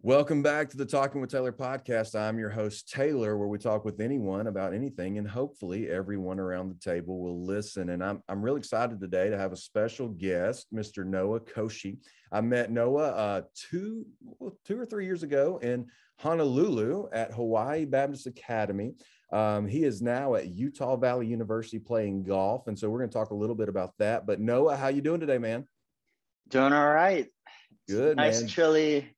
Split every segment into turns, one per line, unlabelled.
Welcome back to the Talking with Taylor podcast. I'm your host, Taylor, where we talk with anyone about anything, and hopefully everyone around the table will listen. And I'm really excited today to have a special guest, Mr. Noah Koshi. I met Noah two or 3 years ago in Honolulu at Hawaii Baptist Academy. He is now at Utah Valley University playing golf, and so we're going to talk a little bit about that. But Noah, how you doing today, man?
Doing all right.
Good,
nice,
man.
Chilly.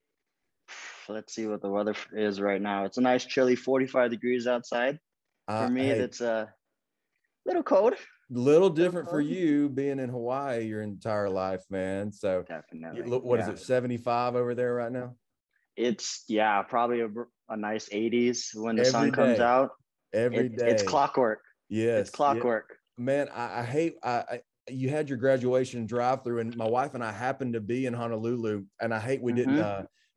Let's see what the weather is right now. It's a nice chilly 45 degrees outside. For me,
Hey,
it's a little cold.
Little different for you being in Hawaii your entire life, man. So
Definitely.
What is it, 75 over there right now?
It's probably a nice 80s when the
Every
sun comes
day.
out.
Every day.
It's clockwork.
Yes.
It's clockwork.
Man, I hate you had your graduation drive-through, and my wife and I happened to be in Honolulu, and I hate we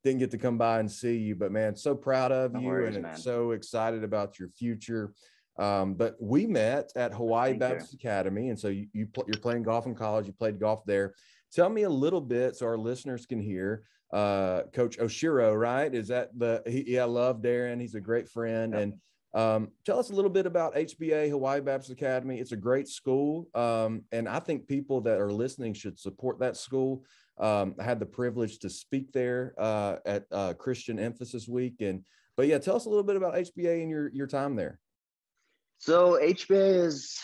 didn't get to come by and see you. But man, so proud of you,
worries,
and
man.
so excited about your future. But we met at Hawaii Baptist Academy, and so you're playing golf in college. You played golf there. Tell me a little bit so our listeners can hear. Coach Oshiro, right? Is that I love Darren. He's a great friend.
Yep.
And tell us a little bit about HBA, Hawaii Baptist Academy. It's a great school. And I think people that are listening should support that school. I had the privilege to speak there at Christian Emphasis Week. But yeah, tell us a little bit about HBA and your time there.
So HBA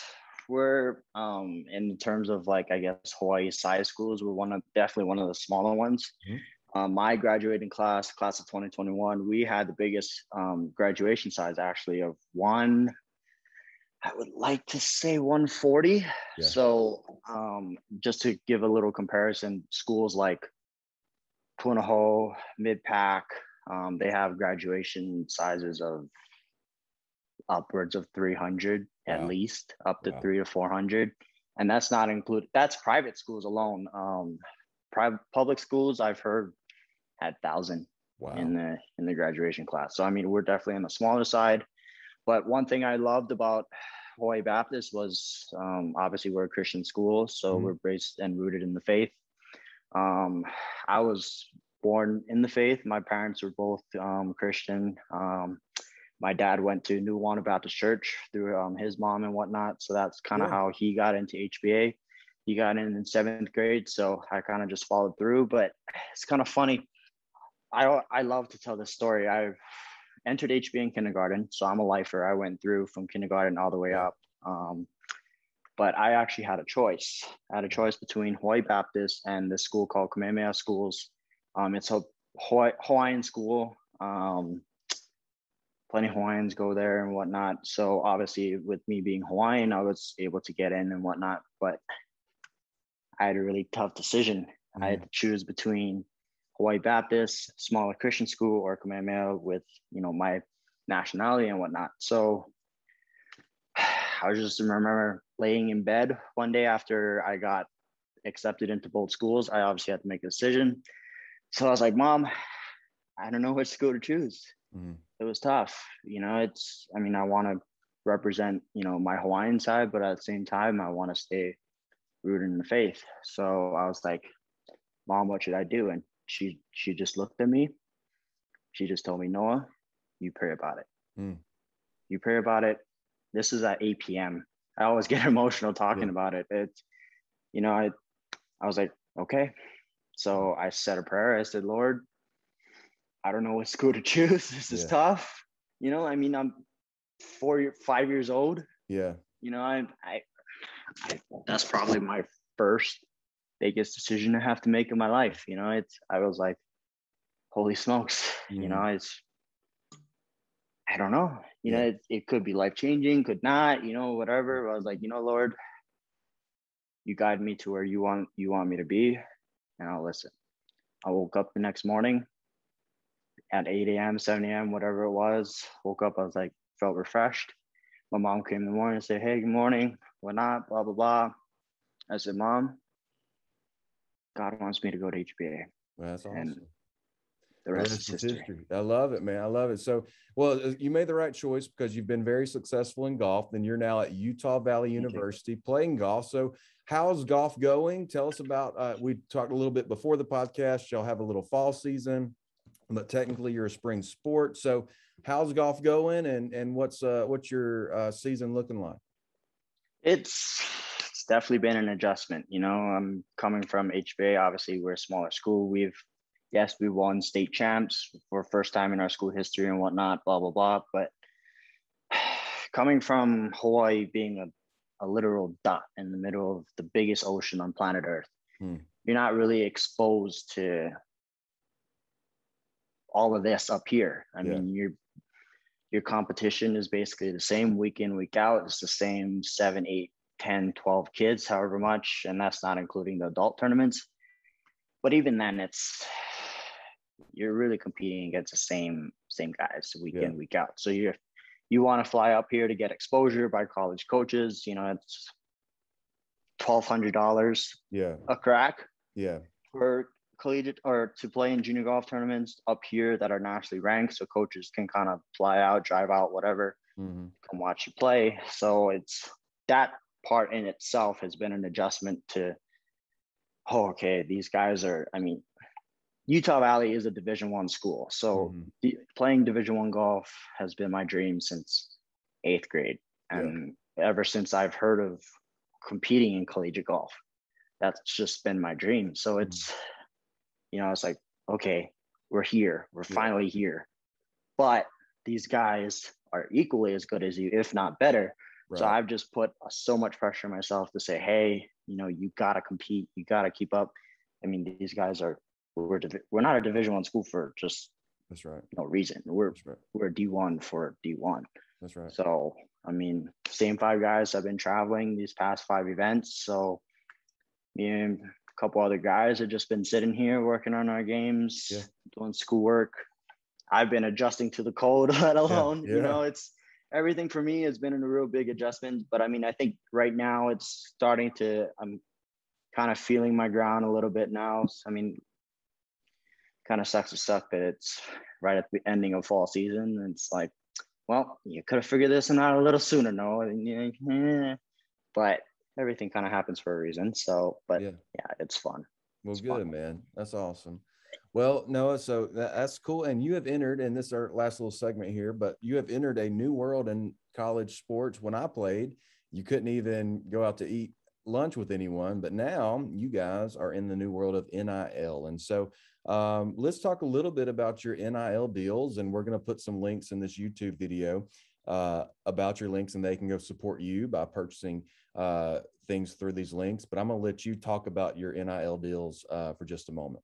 we're in terms of Hawaii size schools, we're definitely one of the smaller ones.
Mm-hmm.
My graduating class of 2021, we had the biggest graduation size actually of I would like to say 140. Yeah. So just to give a little comparison, schools like Punahou, Mid-Pac, they have graduation sizes of upwards of 300, wow, at least, up to 300 to 400. And that's not included, that's private schools alone. Public schools, I've heard, had 1,000 in the graduation class. So I mean, we're definitely on the smaller side. But one thing I loved about Hawaii Baptist was obviously we're a Christian school, so we're based and rooted in the faith. I was born in the faith. My parents were both Christian. My dad went to Nuwana Baptist Church through his mom and whatnot. So that's kind of how he got into HBA. He got in 7th grade, so I kind of just followed through. But it's kind of funny. I love to tell this story. I've entered HBA in kindergarten, so I'm a lifer. I went through from kindergarten all the way up. But I actually had a choice. I had a choice between Hawaii Baptist and this school called Kamehameha Schools. It's a Hawaiian school. Plenty of Hawaiians go there and whatnot. So obviously with me being Hawaiian, I was able to get in and whatnot, but I had a really tough decision. I had to choose between Hawaii Baptist, smaller Christian school, or Kamehameha with, my nationality and whatnot. So I just remember laying in bed one day after I got accepted into both schools. I obviously had to make a decision. So I was like, Mom, I don't know which school to choose. It was tough. I want to represent, my Hawaiian side, but at the same time, I want to stay rooted in the faith. So I was like, Mom, what should I do? And she just looked at me. She just told me, Noah, you pray about it. You pray about it. This is at 8 p.m. I always get emotional talking about it. It's, I was like, okay. So I said a prayer. I said, Lord, I don't know what school to choose. This is tough. I'm 5 years old. Yeah. I that's probably my first biggest decision I have to make in my life. I was like, holy smokes, I don't know, it could be life-changing, could not, whatever. I was like, Lord, you guide me to where you want me to be, and I'll listen. I woke up the next morning at 8 a.m., 7 a.m., whatever it was. Woke up, I was like, felt refreshed. My mom came in the morning and said, hey, good morning, whatnot, blah, blah, blah. I said, Mom, God wants me to go to HBA.
Well, that's awesome.
And the rest is history.
I love it, man. I love it. So, well, you made the right choice because you've been very successful in golf. Then you're now at Utah Valley University playing golf. So how's golf going? Tell us about, we talked a little bit before the podcast. Y'all have a little fall season. but technically you're a spring sport. So how's golf going, and what's your season looking like?
It's definitely been an adjustment. I'm coming from HBA. Obviously, we're a smaller school. We won state champs for first time in our school history and whatnot, blah, blah, blah. But coming from Hawaii being a literal dot in the middle of the biggest ocean on planet Earth, you're not really exposed to all of this up here. I mean, your competition is basically the same week in, week out. It's the same 7, 8, 10, 12 kids, however much. And that's not including the adult tournaments. But even then, you're really competing against the same guys week in, week out. So you want to fly up here to get exposure by college coaches. It's $1,200 a crack for collegiate or to play in junior golf tournaments up here that are nationally ranked. So coaches can kind of fly out, drive out, whatever, come watch you play. So it's that part in itself has been an adjustment to, okay, these guys are, I mean, Utah Valley is a Division I school. So playing Division I golf has been my dream since 8th grade. And ever since I've heard of competing in collegiate golf, that's just been my dream. So it's, it's like, okay, we're here. We're finally here. But these guys are equally as good as you, if not better. Right. So I've just put so much pressure on myself to say, hey, you got to compete. You got to keep up. I mean, these guys we're not a Division I school for just no reason. We're D1 for D1.
That's right.
So, I mean, same 5 guys have been traveling these past 5 events. So me and a couple other guys have just been sitting here working on our games, doing schoolwork. I've been adjusting to the cold, let alone, it's everything for me has been a real big adjustment. But I mean, I think right now it's starting to, I'm kind of feeling my ground a little bit now. I mean, kind of sucks to suck that it's right at the ending of fall season. And it's like, well, you could have figured this out a little sooner, no? But everything kind of happens for a reason. So, but it's fun.
Well, it's good, man. That's awesome. Well, Noah, so that's cool. And you have entered, and this is our last little segment here, but you have entered a new world in college sports. When I played, you couldn't even go out to eat lunch with anyone, but now you guys are in the new world of NIL. And so let's talk a little bit about your NIL deals, and we're going to put some links in this YouTube video about your links, and they can go support you by purchasing things through these links. But I'm going to let you talk about your NIL deals for just a moment.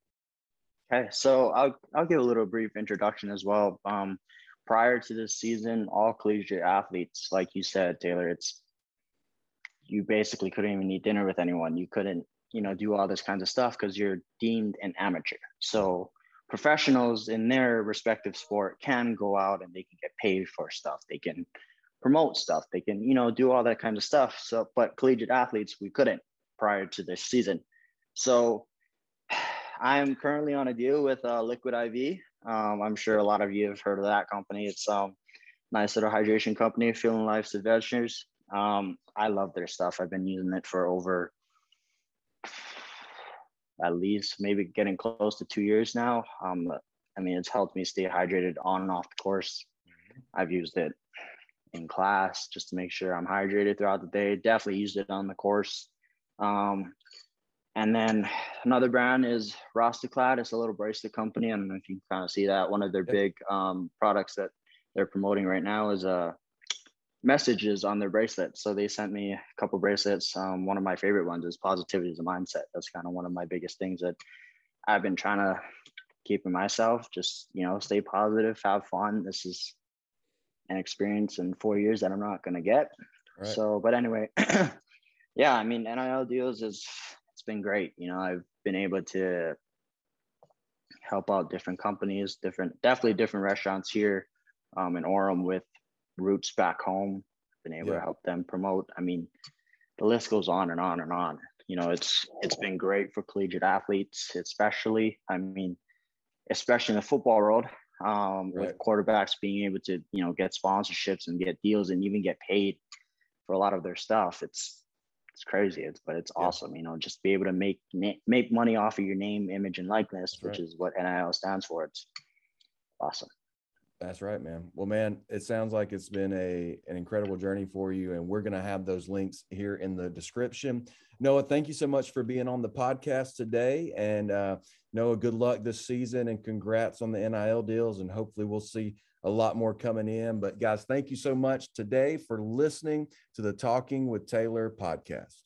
Okay, so I'll give a little brief introduction as well. Prior to this season, all collegiate athletes, like you said, Taylor, you basically couldn't even eat dinner with anyone. You couldn't, do all this kinds of stuff because you're deemed an amateur. So professionals in their respective sport can go out and they can get paid for stuff. They can promote stuff. They can, do all that kind of stuff. So, but collegiate athletes, we couldn't prior to this season. So I'm currently on a deal with Liquid IV. I'm sure a lot of you have heard of that company. It's nice little hydration company, Feeling Life's Adventures. I love their stuff. I've been using it for over at least maybe getting close to 2 years now. I mean, it's helped me stay hydrated on and off the course. I've used it in class just to make sure I'm hydrated throughout the day. Definitely used it on the course. And then another brand is Rostaclad. It's a little bracelet company. I don't know if you can kind of see that. One of their big products that they're promoting right now is messages on their bracelets. So they sent me a couple bracelets. One of my favorite ones is positivity is a mindset. That's kind of one of my biggest things that I've been trying to keep in myself. Just, stay positive, have fun. This is an experience in 4 years that I'm not going to get. Right. So, but anyway, yeah, I mean, NIL deals it's been great. I've been able to help out different companies, definitely different restaurants here in Orem with roots back home. Been able to help them promote. I mean, the list goes on and on and on. It's been great for collegiate athletes, especially in the football world, with quarterbacks being able to, get sponsorships and get deals and even get paid for a lot of their stuff. It's crazy. But it's awesome, just be able to make money off of your name, image, and likeness, which is what NIL stands for. Awesome.
That's right, man. Well, man, it sounds like it's been an incredible journey for you, and we're going to have those links here in the description. Noah, thank you so much for being on the podcast today. And Noah, good luck this season, and congrats on the NIL deals. And hopefully we'll see a lot more coming in. But guys, thank you so much today for listening to the Talking with Taylor podcast.